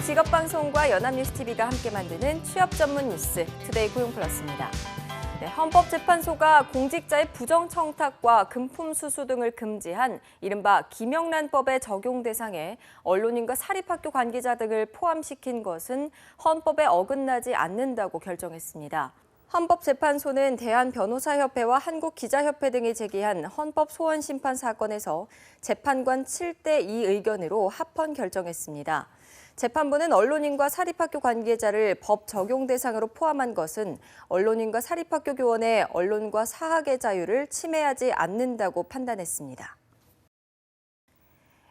한국직업방송과 연합뉴스TV가 함께 만드는 취업 전문 뉴스 투데이 고용플러스입니다. 헌법재판소가 공직자의 부정청탁과 금품수수 등을 금지한 이른바 김영란법의 적용 대상에 언론인과 사립학교 관계자 등을 포함시킨 것은 헌법에 어긋나지 않는다고 결정했습니다. 헌법재판소는 대한변호사협회와 한국기자협회 등이 제기한 헌법소원심판 사건에서 재판관 7대2 의견으로 합헌 결정했습니다. 재판부는 언론인과 사립학교 관계자를 법 적용 대상으로 포함한 것은 언론인과 사립학교 교원의 언론과 사학의 자유를 침해하지 않는다고 판단했습니다.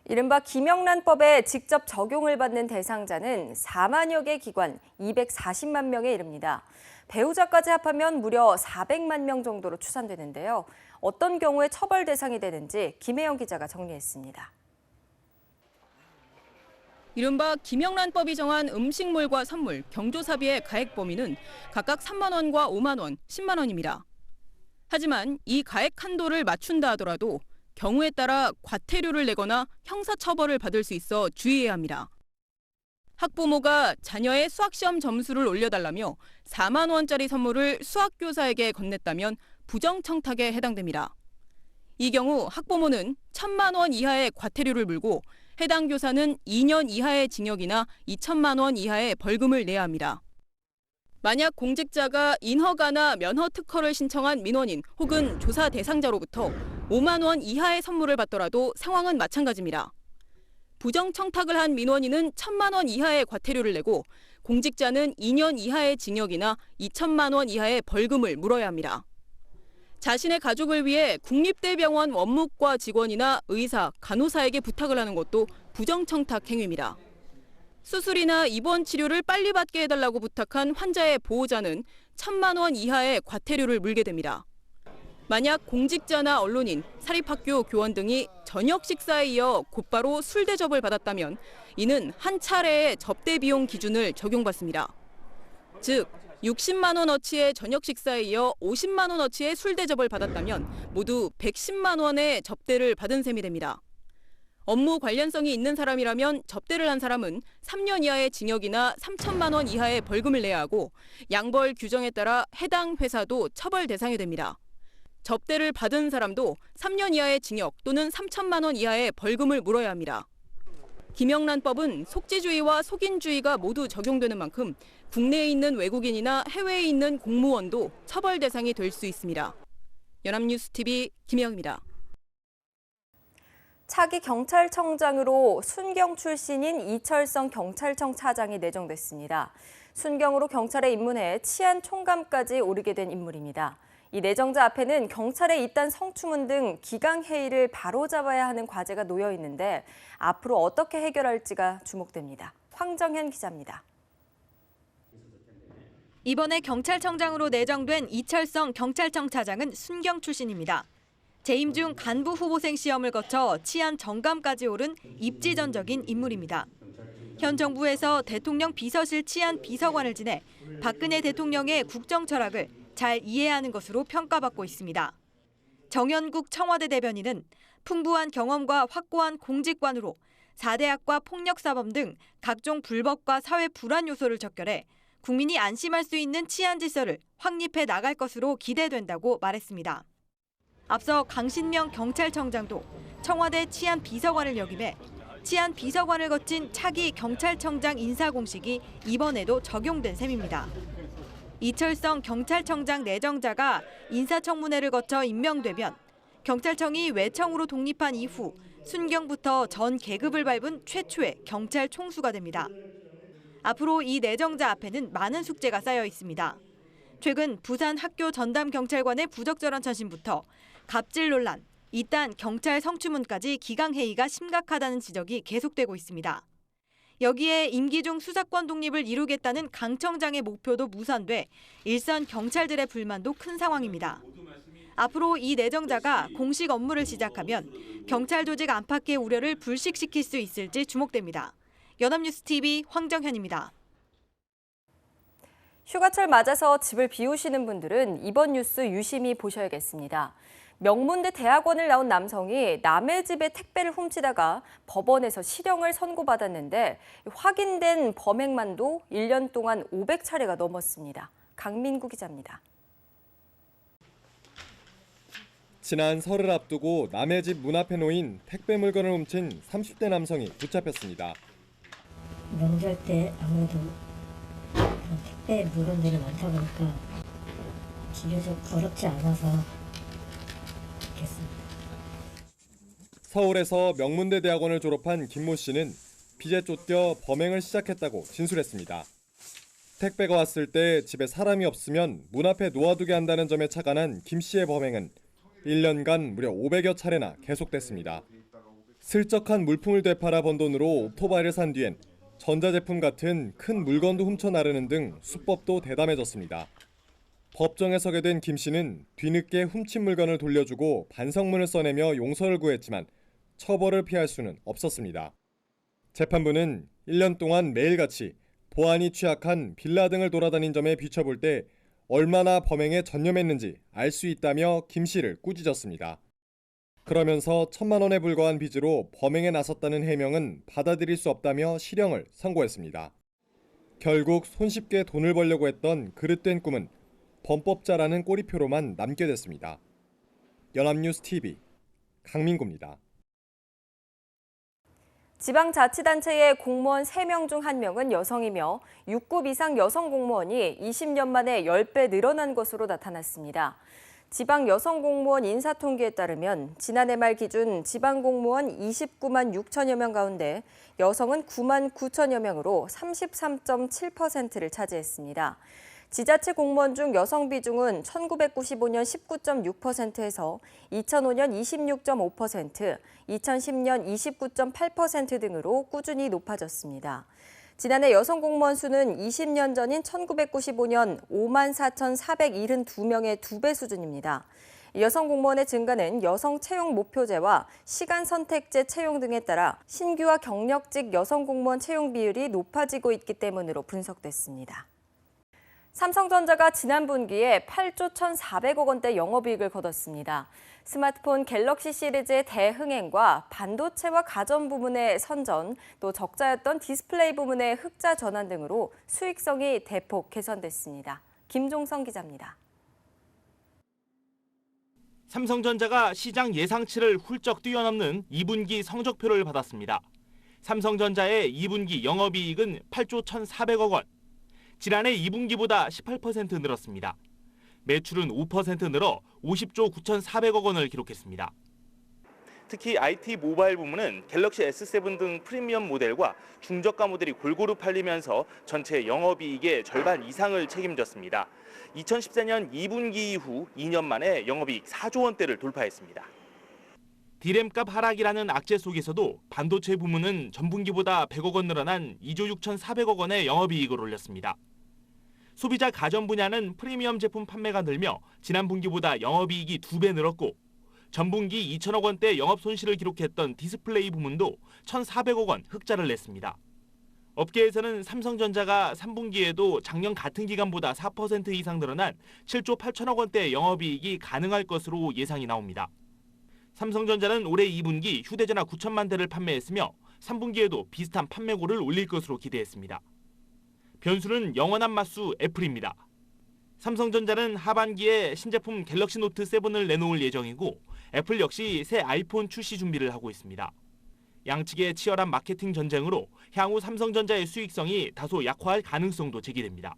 이른바 김영란법에 직접 적용을 받는 대상자는 4만여 개 기관 240만 명에 이릅니다. 배우자까지 합하면 무려 400만 명 정도로 추산되는데요. 어떤 경우에 처벌 대상이 되는지 김혜영 기자가 정리했습니다. 이른바 김영란법이 정한 음식물과 선물, 경조사비의 가액 범위는 각각 3만 원과 5만 원, 10만 원입니다. 하지만 이 가액 한도를 맞춘다 하더라도 경우에 따라 과태료를 내거나 형사처벌을 받을 수 있어 주의해야 합니다. 학부모가 자녀의 수학시험 점수를 올려달라며 4만 원짜리 선물을 수학교사에게 건넸다면 부정청탁에 해당됩니다. 이 경우 학부모는 1,000만 원 이하의 과태료를 물고 해당 교사는 2년 이하의 징역이나 2천만 원 이하의 벌금을 내야 합니다. 만약 공직자가 인허가나 면허 특허를 신청한 민원인 혹은 조사 대상자로부터 5만 원 이하의 선물을 받더라도 상황은 마찬가지입니다. 부정청탁을 한 민원인은 1,000만 원 이하의 과태료를 내고 공직자는 2년 이하의 징역이나 2천만 원 이하의 벌금을 물어야 합니다. 자신의 가족을 위해 국립대병원 원무과 직원이나 의사, 간호사에게 부탁을 하는 것도 부정청탁 행위입니다. 수술이나 입원 치료를 빨리 받게 해달라고 부탁한 환자의 보호자는 1,000만 원 이하의 과태료를 물게 됩니다. 만약 공직자나 언론인, 사립학교 교원 등이 저녁 식사에 이어 곧바로 술 대접을 받았다면 이는 한 차례의 접대 비용 기준을 적용받습니다. 즉, 60만 원어치의 저녁 식사에 이어 50만 원어치의 술 대접을 받았다면 모두 110만 원의 접대를 받은 셈이 됩니다. 업무 관련성이 있는 사람이라면 접대를 한 사람은 3년 이하의 징역이나 3천만 원 이하의 벌금을 내야 하고 양벌 규정에 따라 해당 회사도 처벌 대상이 됩니다. 접대를 받은 사람도 3년 이하의 징역 또는 3천만 원 이하의 벌금을 물어야 합니다. 김영란법은 속지주의와 속인주의가 모두 적용되는 만큼 국내에 있는 외국인이나 해외에 있는 공무원도 처벌 대상이 될 수 있습니다. 연합뉴스TV 김혜영입니다. 차기 경찰청장으로 순경 출신인 이철성 경찰청 차장이 내정됐습니다. 순경으로 경찰에 입문해 치안 총감까지 오르게 된 인물입니다. 이 내정자 앞에는 경찰의 이딴 성추문 등 기강해이를 바로잡아야 하는 과제가 놓여 있는데 앞으로 어떻게 해결할지가 주목됩니다. 황정현 기자입니다. 이번에 경찰청장으로 내정된 이철성 경찰청 차장은 순경 출신입니다. 재임 중 간부 후보생 시험을 거쳐 치안 정감까지 오른 입지전적인 인물입니다. 현 정부에서 대통령 비서실 치안 비서관을 지내 박근혜 대통령의 국정 철학을 잘 이해하는 것으로 평가받고 있습니다. 정연국 청와대 대변인은 풍부한 경험과 확고한 공직관으로 4대 악과 폭력사범 등 각종 불법과 사회 불안 요소를 적결해 국민이 안심할 수 있는 치안 질서를 확립해 나갈 것으로 기대된다고 말했습니다. 앞서 강신명 경찰청장도 청와대 치안 비서관을 역임해 치안 비서관을 거친 차기 경찰청장 인사 공식이 이번에도 적용된 셈입니다. 이철성 경찰청장 내정자가 인사청문회를 거쳐 임명되면 경찰청이 외청으로 독립한 이후 순경부터 전 계급을 밟은 최초의 경찰 총수가 됩니다. 앞으로 이 내정자 앞에는 많은 숙제가 쌓여 있습니다. 최근 부산 학교 전담 경찰관의 부적절한 처신부터 갑질 논란, 이딴 경찰 성추문까지 기강해이가 심각하다는 지적이 계속되고 있습니다. 여기에 임기 중 수사권 독립을 이루겠다는 강 청장의 목표도 무산돼 일선 경찰들의 불만도 큰 상황입니다. 앞으로 이 내정자가 공식 업무를 시작하면 경찰 조직 안팎의 우려를 불식시킬 수 있을지 주목됩니다. 연합뉴스TV 황정현입니다. 휴가철 맞아서 집을 비우시는 분들은 이번 뉴스 유심히 보셔야겠습니다. 명문대 대학원을 나온 남성이 남의 집에 택배를 훔치다가 법원에서 실형을 선고받았는데 확인된 범행만도 1년 동안 500차례가 넘었습니다. 강민구 기자입니다. 지난 설을 앞두고 남의 집 문 앞에 놓인 택배 물건을 훔친 30대 남성이 붙잡혔습니다. 명절 때 아무래도 그런 택배 물건들이 많다 보니까 비교적 어렵지 않아서 그렇겠습니다. 서울에서 명문대 대학원을 졸업한 김모 씨는 빚에 쫓겨 범행을 시작했다고 진술했습니다. 택배가 왔을 때 집에 사람이 없으면 문 앞에 놓아두게 한다는 점에 착안한 김 씨의 범행은 1년간 무려 500여 차례나 계속됐습니다. 슬쩍한 물품을 되팔아 번 돈으로 오토바이를 산 뒤엔 전자제품 같은 큰 물건도 훔쳐 나르는 등 수법도 대담해졌습니다. 법정에 서게 된 김 씨는 뒤늦게 훔친 물건을 돌려주고 반성문을 써내며 용서를 구했지만 처벌을 피할 수는 없었습니다. 재판부는 1년 동안 매일같이 보안이 취약한 빌라 등을 돌아다닌 점에 비춰볼 때 얼마나 범행에 전념했는지 알 수 있다며 김 씨를 꾸짖었습니다. 그러면서 1,000만 원에 불과한 빚으로 범행에 나섰다는 해명은 받아들일 수 없다며 실형을 선고했습니다. 결국 손쉽게 돈을 벌려고 했던 그릇된 꿈은 범법자라는 꼬리표로만 남게 됐습니다. 연합뉴스 TV 강민구입니다. 지방자치단체의 공무원 3명 중 1명은 여성이며 6급 이상 여성 공무원이 20년 만에 10배 늘어난 것으로 나타났습니다. 지방 여성 공무원 인사통계에 따르면 지난해 말 기준 지방 공무원 29만 6천여 명 가운데 여성은 9만 9천여 명으로 33.7%를 차지했습니다. 지자체 공무원 중 여성 비중은 1995년 19.6%에서 2005년 26.5%, 2010년 29.8% 등으로 꾸준히 높아졌습니다. 지난해 여성 공무원 수는 20년 전인 1995년 5만 4,472명의 2배 수준입니다. 여성 공무원의 증가는 여성 채용 목표제와 시간 선택제 채용 등에 따라 신규와 경력직 여성 공무원 채용 비율이 높아지고 있기 때문으로 분석됐습니다. 삼성전자가 지난 분기에 8조 1,400억 원대 영업이익을 거뒀습니다. 스마트폰 갤럭시 시리즈의 대흥행과 반도체와 가전 부문의 선전, 또 적자였던 디스플레이 부문의 흑자 전환 등으로 수익성이 대폭 개선됐습니다. 김종성 기자입니다. 삼성전자가 시장 예상치를 훌쩍 뛰어넘는 2분기 성적표를 받았습니다. 삼성전자의 2분기 영업이익은 8조 1,400억 원. 지난해 2분기보다 18% 늘었습니다. 매출은 5% 늘어 50조 9,400억 원을 기록했습니다. 특히 IT 모바일 부문은 갤럭시 S7 등 프리미엄 모델과 중저가 모델이 골고루 팔리면서 전체 영업이익의 절반 이상을 책임졌습니다. 2014년 2분기 이후 2년 만에 영업이익 4조 원대를 돌파했습니다. 디램값 하락이라는 악재 속에서도 반도체 부문은 전분기보다 100억 원 늘어난 2조 6,400억 원의 영업이익을 올렸습니다. 소비자 가전 분야는 프리미엄 제품 판매가 늘며 지난 분기보다 영업이익이 2배 늘었고 전분기 2천억 원대 영업 손실을 기록했던 디스플레이 부문도 1,400억 원 흑자를 냈습니다. 업계에서는 삼성전자가 3분기에도 작년 같은 기간보다 4% 이상 늘어난 7조 8천억 원대 영업이익이 가능할 것으로 예상이 나옵니다. 삼성전자는 올해 2분기 휴대전화 9천만 대를 판매했으며 3분기에도 비슷한 판매고를 올릴 것으로 기대했습니다. 변수는 영원한 맞수 애플입니다. 삼성전자는 하반기에 신제품 갤럭시 노트 7을 내놓을 예정이고 애플 역시 새 아이폰 출시 준비를 하고 있습니다. 양측의 치열한 마케팅 전쟁으로 향후 삼성전자의 수익성이 다소 약화할 가능성도 제기됩니다.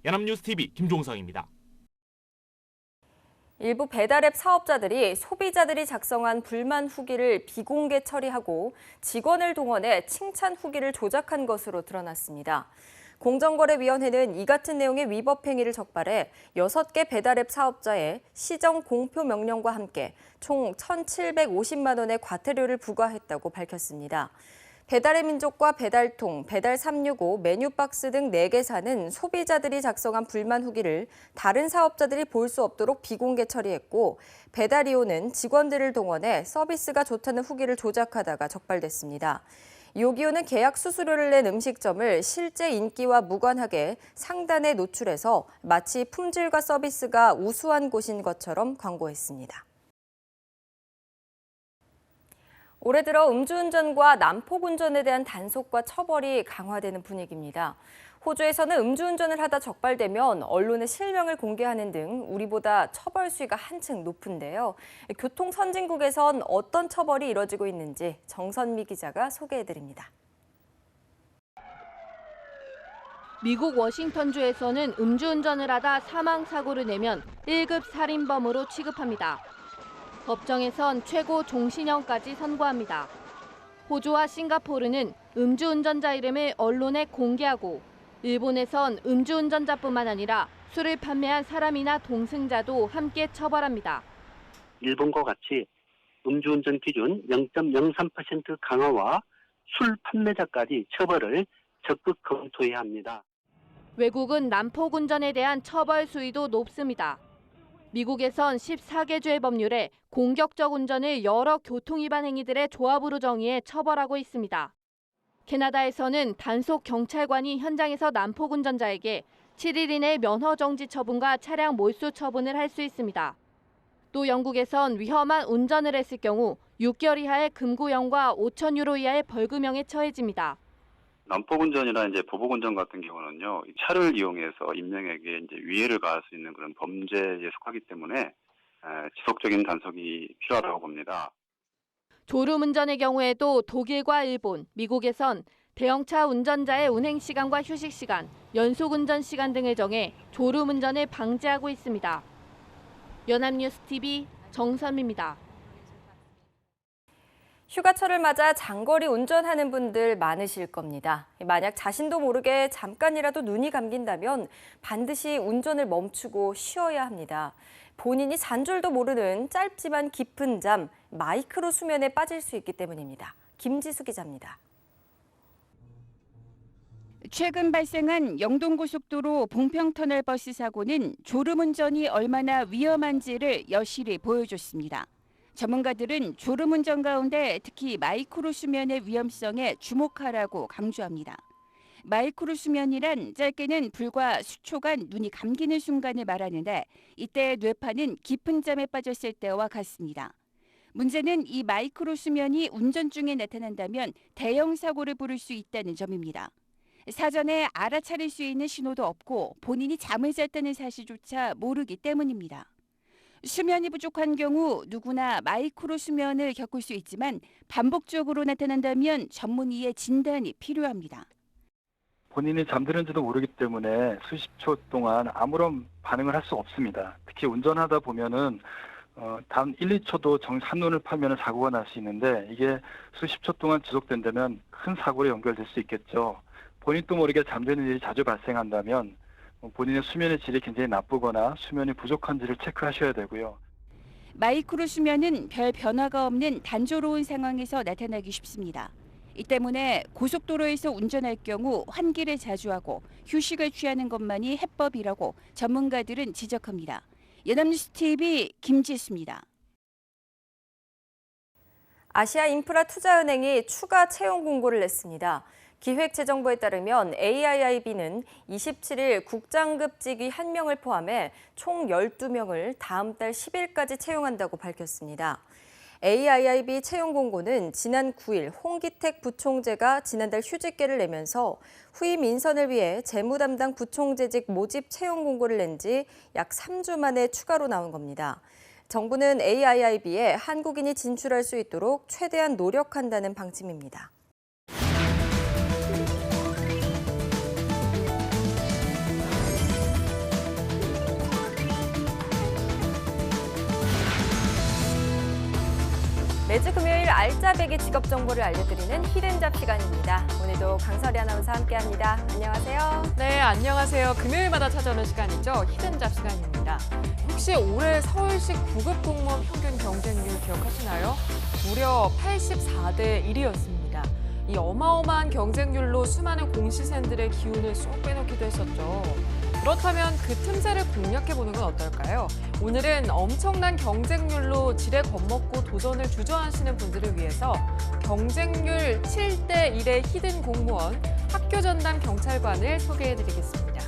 연합뉴스 TV 김종성입니다. 일부 배달앱 사업자들이 소비자들이 작성한 불만 후기를 비공개 처리하고 직원을 동원해 칭찬 후기를 조작한 것으로 드러났습니다. 공정거래위원회는 이 같은 내용의 위법 행위를 적발해 6개 배달앱 사업자에 시정 공표 명령과 함께 총 1,750만 원의 과태료를 부과했다고 밝혔습니다. 배달의 민족과 배달통, 배달365, 메뉴박스 등 4개사는 소비자들이 작성한 불만 후기를 다른 사업자들이 볼 수 없도록 비공개 처리했고, 배달이오는 직원들을 동원해 서비스가 좋다는 후기를 조작하다가 적발됐습니다. 요기요는 계약 수수료를 낸 음식점을 실제 인기와 무관하게 상단에 노출해서 마치 품질과 서비스가 우수한 곳인 것처럼 광고했습니다. 올해 들어 음주운전과 난폭운전에 대한 단속과 처벌이 강화되는 분위기입니다. 호주에서는 음주운전을 하다 적발되면 언론에 실명을 공개하는 등 우리보다 처벌 수위가 한층 높은데요. 교통 선진국에선 어떤 처벌이 이뤄지고 있는지 정선미 기자가 소개해드립니다. 미국 워싱턴주에서는 음주운전을 하다 사망사고를 내면 1급 살인범으로 취급합니다. 법정에선 최고 종신형까지 선고합니다. 호주와 싱가포르는 음주운전자 이름을 언론에 공개하고 일본에선 음주운전자뿐만 아니라 술을 판매한 사람이나 동승자도 함께 처벌합니다. 일본과 같이 음주운전 기준 0.03% 강화와 술 판매자까지 처벌을 적극 검토해야 합니다. 외국은 난폭운전에 대한 처벌 수위도 높습니다. 미국에선 14개 주의 법률에 공격적 운전을 여러 교통위반 행위들의 조합으로 정의해 처벌하고 있습니다. 캐나다에서는 단속 경찰관이 현장에서 난폭운전자에게 7일 이내 면허 정지 처분과 차량 몰수 처분을 할 수 있습니다. 또 영국에선 위험한 운전을 했을 경우 6개월 이하의 금구형과 5천 유로 이하의 벌금형에 처해집니다. 난폭운전이나 보복운전 같은 경우는요, 차를 이용해서 인명에게 위해를 가할 수 있는 그런 범죄에 속하기 때문에 지속적인 단속이 필요하다고 봅니다. 졸음운전의 경우에도 독일과 일본, 미국에선 대형차 운전자의 운행 시간과 휴식 시간, 연속 운전 시간 등을 정해 졸음운전을 방지하고 있습니다. 연합뉴스TV 정선미입니다. 휴가철을 맞아 장거리 운전하는 분들 많으실 겁니다. 만약 자신도 모르게 잠깐이라도 눈이 감긴다면 반드시 운전을 멈추고 쉬어야 합니다. 본인이 잔 줄도 모르는 짧지만 깊은 잠, 마이크로 수면에 빠질 수 있기 때문입니다. 김지수 기자입니다. 최근 발생한 영동고속도로 봉평터널 버스 사고는 졸음운전이 얼마나 위험한지를 여실히 보여줬습니다. 전문가들은 졸음운전 가운데 특히 마이크로 수면의 위험성에 주목하라고 강조합니다. 마이크로 수면이란 짧게는 불과 수초간 눈이 감기는 순간을 말하는데 이때 뇌파는 깊은 잠에 빠졌을 때와 같습니다. 문제는 이 마이크로 수면이 운전 중에 나타난다면 대형 사고를 부를 수 있다는 점입니다. 사전에 알아차릴 수 있는 신호도 없고 본인이 잠을 잤다는 사실조차 모르기 때문입니다. 수면이 부족한 경우 누구나 마이크로 수면을 겪을 수 있지만 반복적으로 나타난다면 전문의의 진단이 필요합니다. 본인이 잠드는지도 모르기 때문에 수십 초 동안 아무런 반응을 할 수 없습니다. 특히 운전하다 보면은 단 1, 2초도 한눈을 팔면 사고가 날 수 있는데 이게 수십 초 동안 지속된다면 큰 사고로 연결될 수 있겠죠. 본인도 모르게 잠드는 일이 자주 발생한다면 본인의 수면의 질이 굉장히 나쁘거나 수면이 부족한지를 체크하셔야 되고요. 마이크로 수면은 별 변화가 없는 단조로운 상황에서 나타나기 쉽습니다. 이 때문에 고속도로에서 운전할 경우 환기를 자주 하고 휴식을 취하는 것만이 해법이라고 전문가들은 지적합니다. 연합뉴스TV 김지수입니다. 아시아인프라투자은행이 추가 채용 공고를 냈습니다. 기획재정부에 따르면 AIIB는 27일 국장급 직위 1명을 포함해 총 12명을 다음 달 10일까지 채용한다고 밝혔습니다. AIIB 채용 공고는 지난 9일 홍기택 부총재가 지난달 휴직계를 내면서 후임 인선을 위해 재무담당 부총재직 모집 채용 공고를 낸 지 약 3주 만에 추가로 나온 겁니다. 정부는 AIIB에 한국인이 진출할 수 있도록 최대한 노력한다는 방침입니다. 매주 금요일 알짜배기 직업 정보를 알려드리는 히든잡 시간입니다. 오늘도 강설이 아나운서와 함께합니다. 안녕하세요. 네, 안녕하세요. 금요일마다 찾아오는 시간이죠. 히든잡 시간입니다. 혹시 올해 서울시 9급 공무원 평균 경쟁률 기억하시나요? 무려 84대 1이었습니다. 이 어마어마한 경쟁률로 수많은 공시생들의 기운을 쏙 빼놓기도 했었죠. 그렇다면 그 틈새를 공략해보는 건 어떨까요? 오늘은 엄청난 경쟁률로 지레 겁먹고 도전을 주저하시는 분들을 위해서 경쟁률 7대 1의 히든 공무원 학교 전담 경찰관을 소개해드리겠습니다.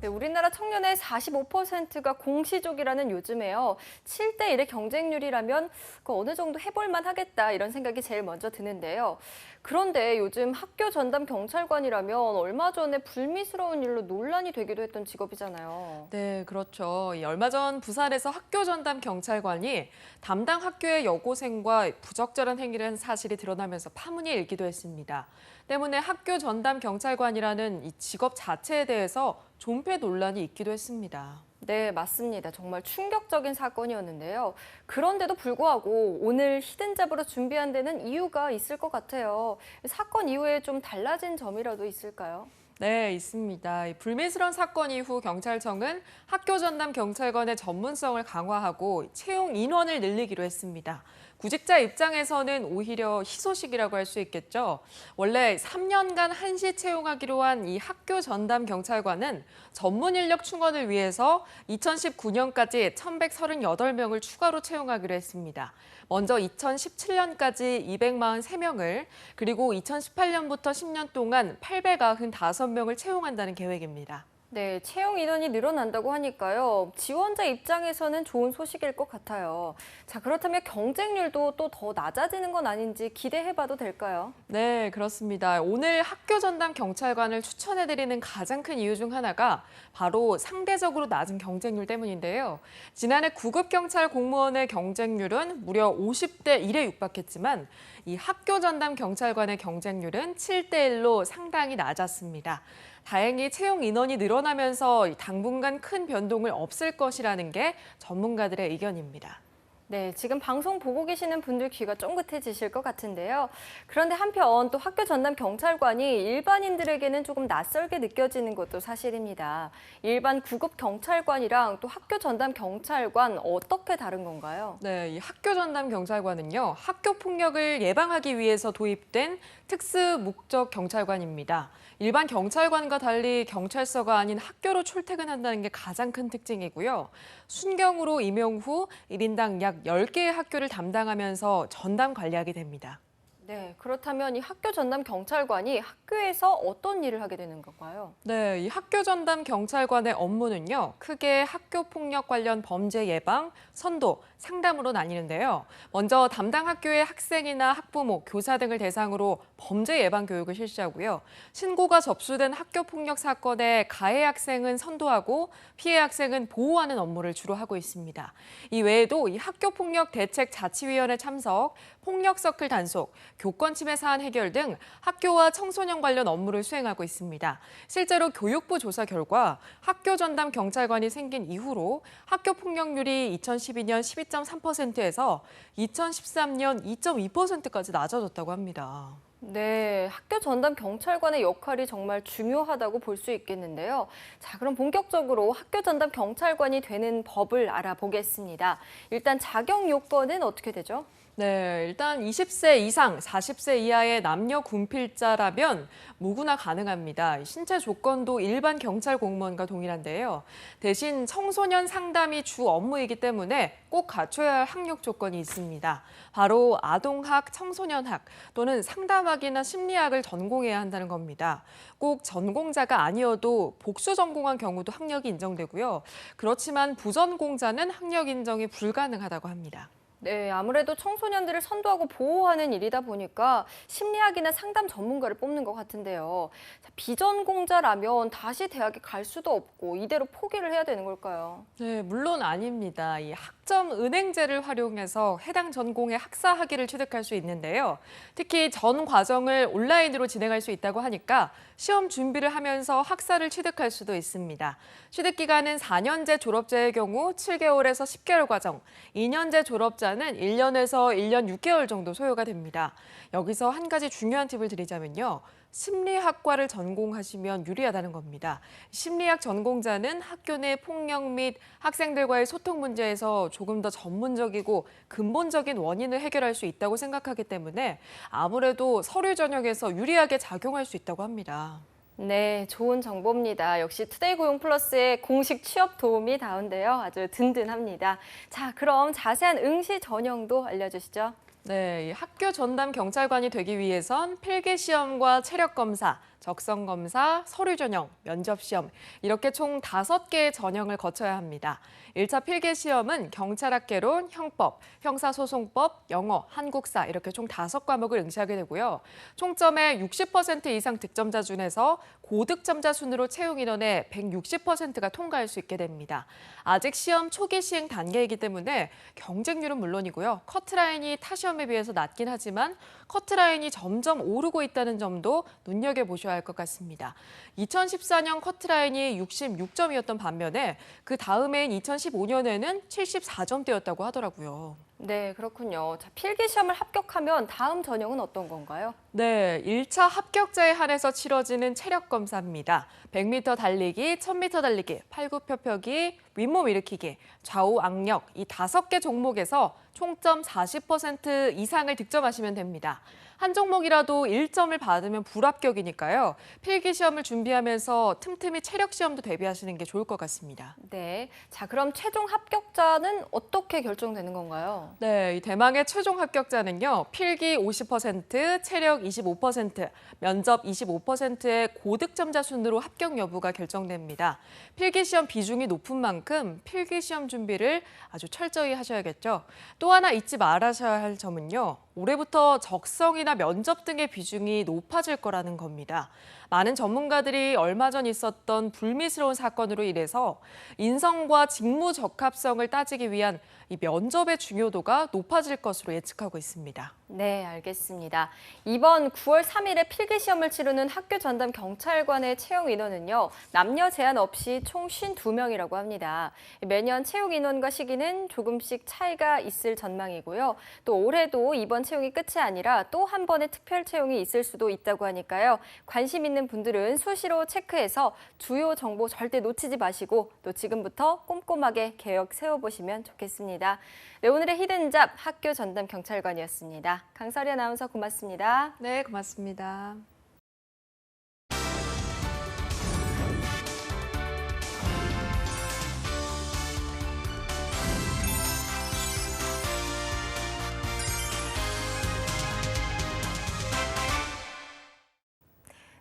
네, 우리나라 청년의 45%가 공시족이라는 요즘에요. 7대1의 경쟁률이라면 어느 정도 해볼만 하겠다 이런 생각이 제일 먼저 드는데요. 그런데 요즘 학교 전담 경찰관이라면 얼마 전에 불미스러운 일로 논란이 되기도 했던 직업이잖아요. 네, 그렇죠. 얼마 전 부산에서 학교 전담 경찰관이 담당 학교의 여고생과 부적절한 행위를 한 사실이 드러나면서 파문이 일기도 했습니다. 때문에 학교 전담 경찰관이라는 이 직업 자체에 대해서 존폐 논란이 있기도 했습니다. 네, 맞습니다. 정말 충격적인 사건이었는데요. 그런데도 불구하고 오늘 히든잡으로 준비한 데는 이유가 있을 것 같아요. 사건 이후에 좀 달라진 점이라도 있을까요? 네, 있습니다. 이 불미스러운 사건 이후 경찰청은 학교 전담 경찰관의 전문성을 강화하고 채용 인원을 늘리기로 했습니다. 구직자 입장에서는 오히려 희소식이라고 할 수 있겠죠. 원래 3년간 한시 채용하기로 한 이 학교 전담 경찰관은 전문 인력 충원을 위해서 2019년까지 1,138명을 추가로 채용하기로 했습니다. 먼저 2017년까지 243명을, 그리고 2018년부터 10년 동안 895명을 채용한다는 계획입니다. 네, 채용 인원이 늘어난다고 하니까요. 지원자 입장에서는 좋은 소식일 것 같아요. 자, 그렇다면 경쟁률도 또 더 낮아지는 건 아닌지 기대해봐도 될까요? 네, 그렇습니다. 오늘 학교 전담 경찰관을 추천해드리는 가장 큰 이유 중 하나가 바로 상대적으로 낮은 경쟁률 때문인데요. 지난해 9급 경찰 공무원의 경쟁률은 무려 50대 1에 육박했지만 이 학교 전담 경찰관의 경쟁률은 7대1로 상당히 낮았습니다. 다행히 채용 인원이 늘어나면서 당분간 큰 변동을 없을 것이라는 게 전문가들의 의견입니다. 네, 지금 방송 보고 계시는 분들 귀가 쫑긋해지실 것 같은데요. 그런데 한편 또 학교 전담 경찰관이 일반인들에게는 조금 낯설게 느껴지는 것도 사실입니다. 일반 9급 경찰관이랑 또 학교 전담 경찰관 어떻게 다른 건가요? 네, 이 학교 전담 경찰관은요, 학교 폭력을 예방하기 위해서 도입된 특수 목적 경찰관입니다. 일반 경찰관과 달리 경찰서가 아닌 학교로 출퇴근한다는 게 가장 큰 특징이고요. 순경으로 임용 후 1인당 약 10개의 학교를 담당하면서 전담 관리하게 됩니다. 네, 그렇다면 이 학교 전담 경찰관이 학교에서 어떤 일을 하게 되는 건가요? 네, 이 학교 전담 경찰관의 업무는요, 크게 학교 폭력 관련 범죄 예방, 선도, 상담으로 나뉘는데요. 먼저 담당 학교의 학생이나 학부모, 교사 등을 대상으로 범죄 예방 교육을 실시하고요. 신고가 접수된 학교 폭력 사건에 가해 학생은 선도하고 피해 학생은 보호하는 업무를 주로 하고 있습니다. 이 외에도 이 학교 폭력 대책 자치위원회 참석, 폭력 서클 단속, 교권 침해 사안 해결 등 학교와 청소년 관련 업무를 수행하고 있습니다. 실제로 교육부 조사 결과 학교 전담 경찰관이 생긴 이후로 학교 폭력률이 2012년 12.3%에서 2013년 2.2%까지 낮아졌다고 합니다. 네, 학교 전담 경찰관의 역할이 정말 중요하다고 볼 수 있겠는데요. 자, 그럼 본격적으로 학교 전담 경찰관이 되는 법을 알아보겠습니다. 일단 자격 요건은 어떻게 되죠? 네, 일단 20세 이상, 40세 이하의 남녀 군필자라면 무구나 가능합니다. 신체 조건도 일반 경찰 공무원과 동일한데요. 대신 청소년 상담이 주 업무이기 때문에 꼭 갖춰야 할 학력 조건이 있습니다. 바로 아동학, 청소년학 또는 상담학이나 심리학을 전공해야 한다는 겁니다. 꼭 전공자가 아니어도 복수 전공한 경우도 학력이 인정되고요. 그렇지만 부전공자는 학력 인정이 불가능하다고 합니다. 네, 아무래도 청소년들을 선도하고 보호하는 일이다 보니까 심리학이나 상담 전문가를 뽑는 것 같은데요. 자, 비전공자라면 다시 대학에 갈 수도 없고 이대로 포기를 해야 되는 걸까요? 네, 물론 아닙니다. 이 학점 은행제를 활용해서 해당 전공의 학사 학위를 취득할 수 있는데요. 특히 전 과정을 온라인으로 진행할 수 있다고 하니까 시험 준비를 하면서 학사를 취득할 수도 있습니다. 취득 기간은 4년제 졸업자의 경우 7개월에서 10개월 과정, 2년제 졸업자는 1년에서 1년 6개월 정도 소요가 됩니다. 여기서 한 가지 중요한 팁을 드리자면요. 심리학과를 전공하시면 유리하다는 겁니다. 심리학 전공자는 학교 내 폭력 및 학생들과의 소통 문제에서 조금 더 전문적이고 근본적인 원인을 해결할 수 있다고 생각하기 때문에 아무래도 서류 전형에서 유리하게 작용할 수 있다고 합니다. 네, 좋은 정보입니다. 역시 투데이 고용 플러스의 공식 취업 도우미 다운데요. 아주 든든합니다. 자, 그럼 자세한 응시 전형도 알려주시죠. 네, 학교 전담 경찰관이 되기 위해선 필기 시험과 체력 검사, 적성 검사, 서류 전형, 면접 시험 이렇게 총 5개의 전형을 거쳐야 합니다. 1차 필기 시험은 경찰학개론, 형법, 형사소송법, 영어, 한국사 이렇게 총 5과목을 응시하게 되고요. 총점의 60% 이상 득점자 중에서 고득점자 순으로 채용 인원의 160%가 통과할 수 있게 됩니다. 아직 시험 초기 시행 단계이기 때문에 경쟁률은 물론이고요. 커트라인이 타 시험에 비해서 낮긴 하지만 커트라인이 점점 오르고 있다는 점도 눈여겨보셔야 할 것 같습니다. 2014년 커트라인이 66점이었던 반면에 그 다음해인 2015년에는 74점대였다고 하더라고요. 네, 그렇군요. 자, 필기 시험을 합격하면 다음 전형은 어떤 건가요? 네, 1차 합격자에 한해서 치러지는 체력 검사입니다. 100m 달리기, 1000m 달리기, 팔굽혀펴기, 윗몸 일으키기, 좌우 악력 이 5개 종목에서 총점 40% 이상을 득점하시면 됩니다. 한 종목이라도 1점을 받으면 불합격이니까요. 필기 시험을 준비하면서 틈틈이 체력 시험도 대비하시는 게 좋을 것 같습니다. 네, 자 그럼 최종 합격자는 어떻게 결정되는 건가요? 네, 이 대망의 최종 합격자는요. 필기 50%, 체력 25%, 면접 25%의 고득점자 순으로 합격 여부가 결정됩니다. 필기 시험 비중이 높은 만큼 필기 시험 준비를 아주 철저히 하셔야겠죠. 또 하나 잊지 말아셔야 할 점은요. 올해부터 적성이나 면접 등의 비중이 높아질 거라는 겁니다. 많은 전문가들이 얼마 전 있었던 불미스러운 사건으로 인해서 인성과 직무 적합성을 따지기 위한 이 면접의 중요도가 높아질 것으로 예측하고 있습니다. 네, 알겠습니다. 이번 9월 3일에 필기 시험을 치르는 학교 전담 경찰관의 채용 인원은요. 남녀 제한 없이 총 52명이라고 합니다. 매년 채용 인원과 시기는 조금씩 차이가 있을 전망이고요. 또 올해도 이번 채용이 끝이 아니라 또 한 번의 특별 채용이 있을 수도 있다고 하니까요. 관심 있는 분들은 수시로 체크해서 주요 정보 절대 놓치지 마시고 또 지금부터 꼼꼼하게 계획 세워보시면 좋겠습니다. 네, 오늘의 히든잡 학교 전담 경찰관이었습니다. 강설희 아나운서 고맙습니다. 네, 고맙습니다.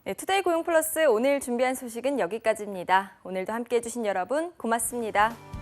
네, 투데이 고용 플러스 오늘 준비한 소식은 여기까지입니다. 오늘도 함께해 주신 여러분 고맙습니다.